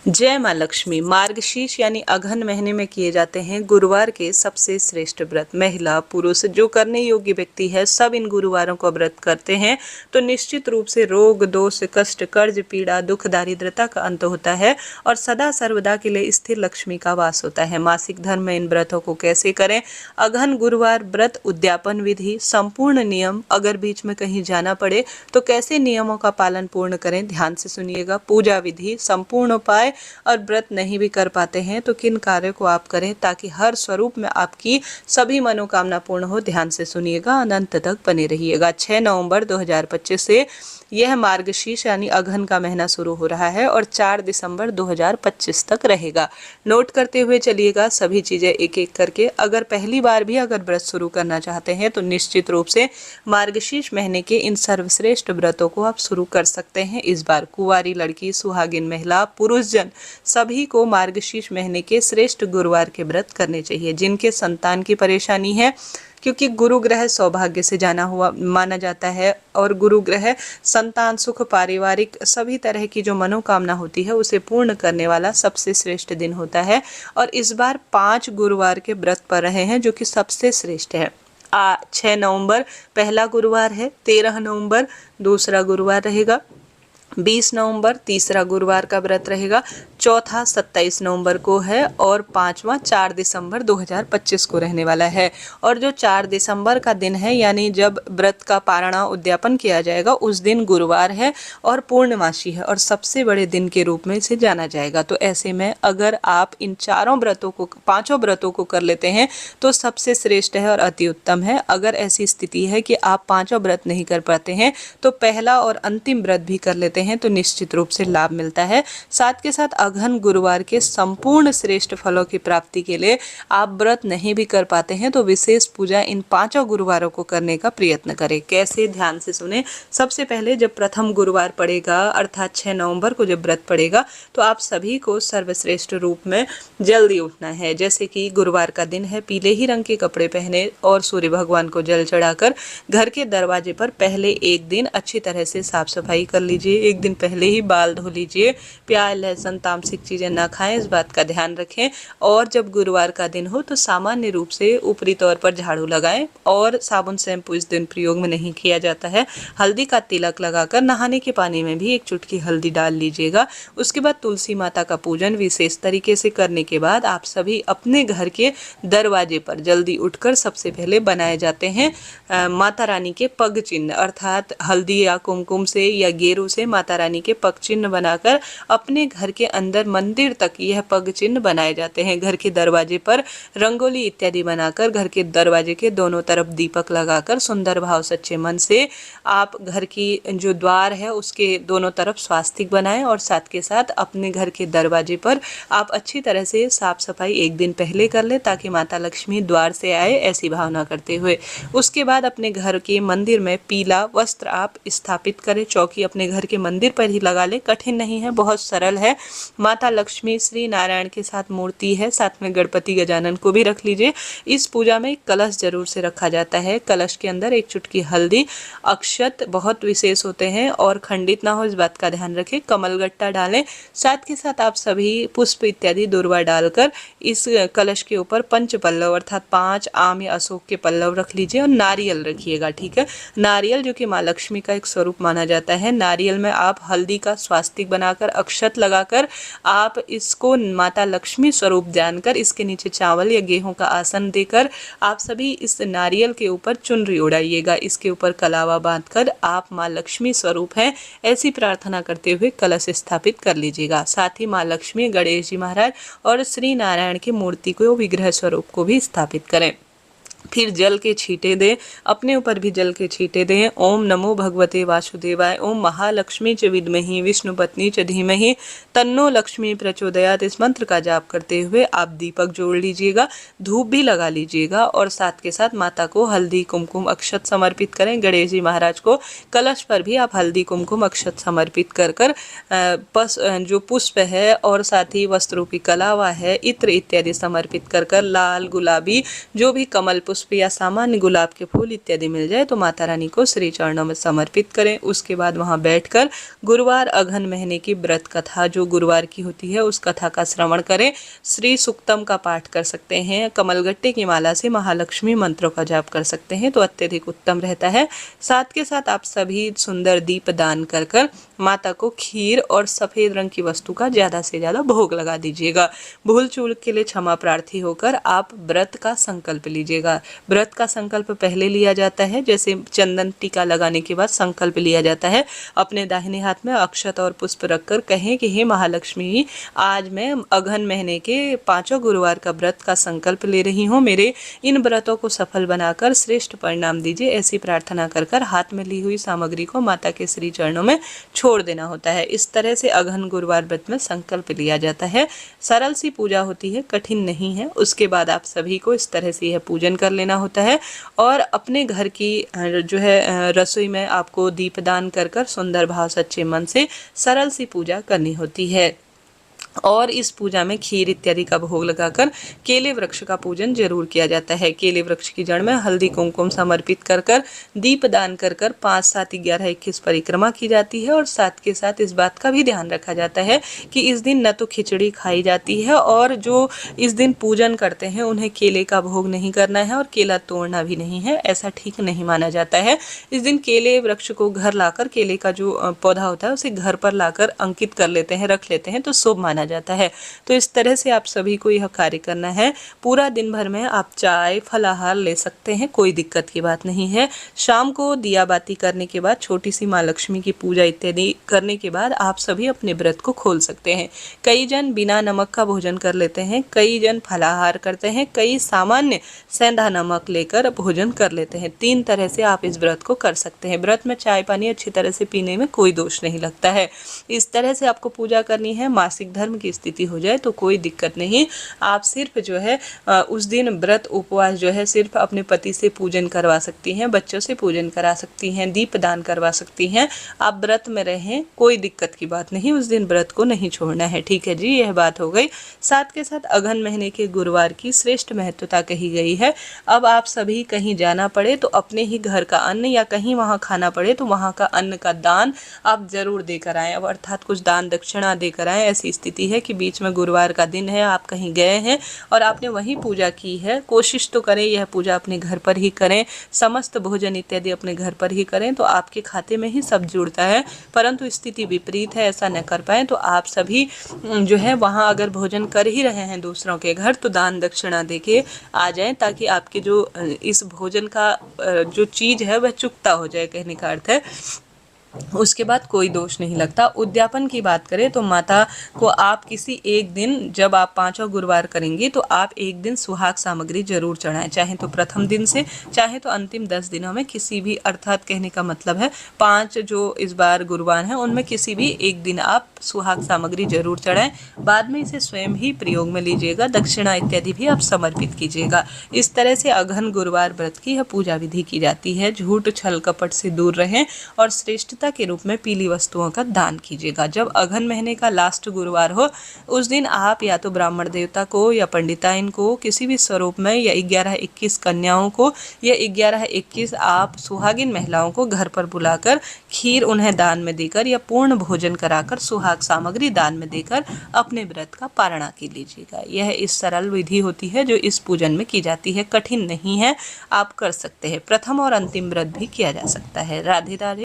जय माँ लक्ष्मी। मार्गशीर्ष यानी अघन महीने में किए जाते हैं गुरुवार के सबसे श्रेष्ठ व्रत। महिला पुरुष जो करने योग्य व्यक्ति है सब इन गुरुवारों को व्रत करते हैं तो निश्चित रूप से रोग दोष कष्ट कर्ज पीड़ा दुख दारिद्रता का अंत होता है और सदा सर्वदा के लिए स्थिर लक्ष्मी का वास होता है। मासिक धर्म में इन व्रतों को कैसे करें? अघन गुरुवार व्रत उद्यापन विधि, संपूर्ण नियम। अगर बीच में कहीं जाना पड़े तो कैसे नियमों का पालन पूर्ण करें, ध्यान से सुनिएगा। पूजा विधि, संपूर्ण उपाय और व्रत नहीं भी कर पाते हैं तो किन कार्यों को आप करें ताकि हर स्वरूप में आपकी सभी मनोकामना पूर्ण हो, ध्यान से सुनिएगा, अनंत तक बने रहिएगा। 6 नवंबर 2025 से यह मार्गशीर्ष यानी अघन का महीना शुरू हो रहा है और 4 दिसंबर 2025 तक रहेगा। नोट करते हुए चलिएगा सभी चीजें एक एक करके। अगर पहली बार भी अगर व्रत शुरू करना चाहते हैं तो निश्चित रूप से मार्गशीर्ष महीने के इन सर्वश्रेष्ठ व्रतों को आप शुरू कर सकते हैं। इस बार कुंवारी लड़की, सुहागिन महिला, पुरुष जन सभी को मार्गशीर्ष महीने के श्रेष्ठ गुरुवार के व्रत करने चाहिए। जिनके संतान की परेशानी है, क्योंकि गुरु ग्रह सौभाग्य से जाना हुआ माना जाता है और गुरु ग्रह संतान सुख, पारिवारिक सभी तरह की जो मनोकामना होती है उसे पूर्ण करने वाला सबसे श्रेष्ठ दिन होता है। और इस बार 5 गुरुवार के व्रत पर रहे हैं जो कि सबसे श्रेष्ठ है। 6 नवंबर पहला गुरुवार है, 13 नवंबर दूसरा गुरुवार रहेगा, 20 नवंबर तीसरा गुरुवार का व्रत रहेगा, चौथा 27 नवंबर को है और पांचवा 4 दिसंबर 2025 को रहने वाला है। और जो 4 दिसंबर का दिन है यानी जब व्रत का पारणा उद्यापन किया जाएगा उस दिन गुरुवार है और पूर्णमासी है और सबसे बड़े दिन के रूप में इसे जाना जाएगा। तो ऐसे में अगर आप इन पांचों व्रतों को कर लेते हैं तो सबसे श्रेष्ठ है और अति उत्तम है। अगर ऐसी स्थिति है कि आप पांचों व्रत नहीं कर पाते हैं तो पहला और अंतिम व्रत भी कर लेते हैं तो निश्चित रूप से लाभ मिलता है। साथ के साथ अघन गुरुवार के संपूर्ण श्रेष्ठ फलों की प्राप्ति के लिए आप व्रत नहीं भी कर पाते हैं तो विशेष पूजा इन 5 गुरुवारों को करने का प्रयत्न करें। कैसे, ध्यान से सुने। सबसे पहले जब प्रथम गुरुवार पड़ेगा अर्थात 6 नवंबर को जब व्रत पड़ेगा तो आप सभी को सर्वश्रेष्ठ रूप में जल्दी उठना है। जैसे कि गुरुवार का दिन है, पीले ही रंग के कपड़े पहने और सूर्य भगवान को जल चढ़ाकर घर के दरवाजे पर पहले एक दिन अच्छी तरह से साफ सफाई कर लीजिए। एक दिन पहले ही बाल धो लीजिए। प्याज लहसुन तामसिक चीजें ना खाएं, इस बात का ध्यान रखें। और जब गुरुवार का दिन हो तो सामान्य रूप से ऊपरी तौर पर झाड़ू लगाएं और साबुन शैम्पू इस दिन प्रयोग में नहीं किया जाता है। हल्दी का तिलक लगाकर नहाने के पानी में भी एक चुटकी हल्दी डाल लीजिएगा। उसके बाद तुलसी माता का पूजन विशेष तरीके से करने के बाद आप सभी अपने घर के दरवाजे पर जल्दी उठकर सबसे पहले बनाए जाते हैं माता रानी के पग चिन्ह, अर्थात हल्दी या कुमकुम से या गेरू से माता रानी के पग चिन्ह बनाकर अपने घर के अंदर मंदिर तक यह पग चिन्ह बनाए जाते हैं। घर के दरवाजे पर रंगोली इत्यादि बनाकर घर के दरवाजे के दोनों तरफ दीपक लगाकर सुंदर भाव सच्चे मन से आप घर की जो द्वार है उसके दोनों तरफ स्वास्तिक बनाएं और साथ के साथ अपने घर के दरवाजे पर आप अच्छी तरह से साफ सफाई एक दिन पहले कर ले ताकि माता लक्ष्मी द्वार से आए, ऐसी भावना करते हुए। उसके बाद अपने घर के मंदिर में पीला वस्त्र आप स्थापित करें। चौकी अपने घर के मंदिर पर ही लगा ले, कठिन नहीं है, बहुत सरल है। माता लक्ष्मी श्री नारायण के साथ मूर्ति है, साथ में गणपति गजानन को भी रख लीजिए। इस पूजा में कलश जरूर से रखा जाता है। कलश के अंदर एक चुटकी हल्दी, अक्षत बहुत विशेष होते हैं और खंडित ना हो इस बात का ध्यान रखें, कमलगट्टा डालें। साथ के साथ आप सभी पुष्प इत्यादि दुर्वा डालकर इस कलश के ऊपर पंच पल्लव अर्थात 5 आम या अशोक के पल्लव रख लीजिए और नारियल रखिएगा। ठीक है, नारियल जो कि माँ लक्ष्मी का एक स्वरूप माना जाता है, नारियल में आप हल्दी का स्वास्तिक बनाकर अक्षत लगाकर आप इसको माता लक्ष्मी स्वरूप जानकर इसके नीचे चावल या गेहूं का आसन देकर आप सभी इस नारियल के ऊपर चुनरी उड़ाइएगा। इसके ऊपर कलावा बांधकर आप माँ लक्ष्मी स्वरूप हैं ऐसी प्रार्थना करते हुए कलश स्थापित कर लीजिएगा। साथ ही माँ लक्ष्मी, गणेश जी महाराज और श्री नारायण की मूर्ति को विग्रह स्वरूप को भी स्थापित करें। फिर जल के छींटे दें, अपने ऊपर भी जल के छींटे दें। ओम नमो भगवते वासुदेवाय, ओम महालक्ष्मी च विद्महि विष्णु पत्नी च धीमहि तन्नो लक्ष्मी प्रचोदयात, इस मंत्र का जाप करते हुए आप दीपक जोड़ लीजिएगा, धूप भी लगा लीजिएगा और साथ के साथ माता को हल्दी कुमकुम अक्षत समर्पित करें। गणेश जी महाराज को कलश पर भी आप हल्दी कुमकुम अक्षत समर्पित कर जो पुष्प है और साथ ही वस्त्रों की कलावा है, इत्र इत्यादि समर्पित कर लाल गुलाबी जो भी कमल पुष्प पुष्प या सामान्य गुलाब के फूल इत्यादि मिल जाए तो माता रानी को श्री चरणों में समर्पित करें। उसके बाद वहां बैठकर गुरुवार अघन महीने की व्रत कथा जो गुरुवार की होती है उस कथा का श्रवण करें। श्री सुक्तम का पाठ कर सकते हैं। कमलगट्टे की माला से महालक्ष्मी मंत्रों का जाप कर सकते हैं तो अत्यधिक उत्तम रहता है। साथ के साथ आप सभी सुंदर दीप दान कर कर माता को खीर और सफेद रंग की वस्तु का ज्यादा से ज्यादा भोग लगा दीजिएगा। भूल चूक के लिए क्षमा प्रार्थी होकर आप व्रत का संकल्प लीजिएगा। व्रत का संकल्प पहले लिया जाता है, जैसे चंदन टीका लगाने के बाद संकल्प लिया जाता है। अपने दाहिने हाथ में अक्षत और पुष्प रखकर कहें कि हे महालक्ष्मी, आज मैं अघन महीने के 5 गुरुवार का व्रत का संकल्प ले रही हूँ। मेरे इन व्रतों को सफल बनाकर श्रेष्ठ परिणाम दीजिए। ऐसी प्रार्थना कर कर हाथ में ली हुई सामग्री को माता के श्री चरणों में छोड़ देना होता है। इस तरह से अघन गुरुवार व्रत में संकल्प लिया जाता है। सरल सी पूजा होती है, कठिन नहीं है। उसके बाद आप सभी को इस तरह से यह पूजन कर लेना होता है और अपने घर की जो है रसोई में आपको दीपदान कर कर सुंदर भाव सच्चे मन से सरल सी पूजा करनी होती है। और इस पूजा में खीर इत्यादि का भोग लगाकर केले वृक्ष का पूजन जरूर किया जाता है। केले वृक्ष की जड़ में हल्दी कुमकुम समर्पित कर कर दीप दान कर कर 5, 7, 11, 21 परिक्रमा की जाती है। और साथ के साथ इस बात का भी ध्यान रखा जाता है कि इस दिन न तो खिचड़ी खाई जाती है और जो इस दिन पूजन करते हैं उन्हें केले का भोग नहीं करना है और केला तोड़ना भी नहीं है। ऐसा ठीक नहीं माना जाता है। इस दिन केले वृक्ष को घर लाकर, केले का जो पौधा होता है उसे घर पर लाकर अंकित कर लेते हैं, रख लेते हैं तो शुभ माना जाता है। तो इस तरह से आप सभी को यह कार्य करना है। पूरा दिन भर में आप चाय फलाहार ले सकते हैं, कोई दिक्कत की बात नहीं है। शाम को दिया बाती करने के बाद, छोटी सी माँ लक्ष्मी की पूजा इत्यादि करने के बाद आप सभी अपने व्रत को खोल सकते हैं। कई जन बिना नमक का भोजन कर लेते हैं, कई जन फलाहार करते हैं, कई सामान्य सेंधा नमक लेकर भोजन कर लेते हैं। 3 तरह से आप इस व्रत को कर सकते हैं। व्रत में चाय पानी अच्छी तरह से पीने में कोई दोष नहीं लगता है। इस तरह से आपको पूजा करनी है। मासिक धर्म की स्थिति हो जाए तो कोई दिक्कत नहीं। आप सिर्फ जो है उस दिन व्रत उपवास जो है सिर्फ अपने पति से पूजन करवा सकती हैं, बच्चों से पूजन करा सकती हैं, दीप दान करवा सकती हैं। आप व्रत में रहें, कोई दिक्कत की बात नहीं। उस दिन व्रत को नहीं छोड़ना है। ठीक है जी, यह बात हो गई। साथ के साथ अघन महीने के गुरुवार की श्रेष्ठ महत्वता कही गई है। अब आप सभी कहीं जाना पड़े तो अपने ही घर का अन्न या कहीं वहाँ खाना पड़े तो वहाँ का अन्न का दान आप जरूर देकर आएँ। अब अर्थात कुछ दान दक्षिणा देकर आएँ। ऐसी स्थिति है कि बीच में गुरुवार का दिन है, आप कहीं गए हैं और आपने वहीं पूजा की है, कोशिश तो करें यह पूजा अपने घर पर ही करें। समस्त भोजन इत्यादि अपने घर पर ही करें तो आपके खाते में ही सब जुड़ता है। परंतु स्थिति विपरीत है, ऐसा न कर पाए तो आप सभी जो है वहाँ अगर भोजन कर ही रहे हैं दूसरों के घर तो दान दक्षिणा देके आ जाएं, ताकि आपके जो इस भोजन का जो चीज़ है वह चुकता हो जाए, कहने का अर्थ है। उसके बाद कोई दोष नहीं लगता। उद्यापन की बात करें तो माता को आप किसी एक दिन, जब आप 5 गुरुवार करेंगे तो आप एक दिन सुहाग सामग्री जरूर चढ़ाएं, चाहे तो प्रथम दिन से चाहे तो अंतिम 10 दिनों में किसी भी, अर्थात कहने का मतलब है 5 जो इस बार गुरुवार हैं उनमें किसी भी एक दिन आप सुहाग सामग्री जरूर चढ़ाएं। बाद में इसे स्वयं ही प्रयोग में लीजिएगा, दक्षिणा इत्यादि भी आप समर्पित कीजिएगा। इस तरह से अघन गुरुवार व्रत की यह पूजा विधि की जाती है। झूठ छल कपट से दूर रहें और श्रेष्ठता के रूप में पीली वस्तुओं का दान कीजिएगा। जब अघन महीने का लास्ट गुरुवार हो उस दिन आप या तो ब्राह्मण देवता को या पंडिताइन को किसी भी स्वरूप में, या 11-21 कन्याओं को या 11-21 आप सुहागिन महिलाओं को घर पर बुलाकर खीर उन्हें दान में देकर या पूर्ण भोजन कराकर सुहाग सामग्री दान में देकर अपने व्रत का पारणा की लीजिएगा। यह इस सरल विधि होती है जो इस पूजन में की जाती है, कठिन नहीं है, आप कर सकते हैं। प्रथम और अंतिम व्रत भी किया जा सकता है। राधे राधे।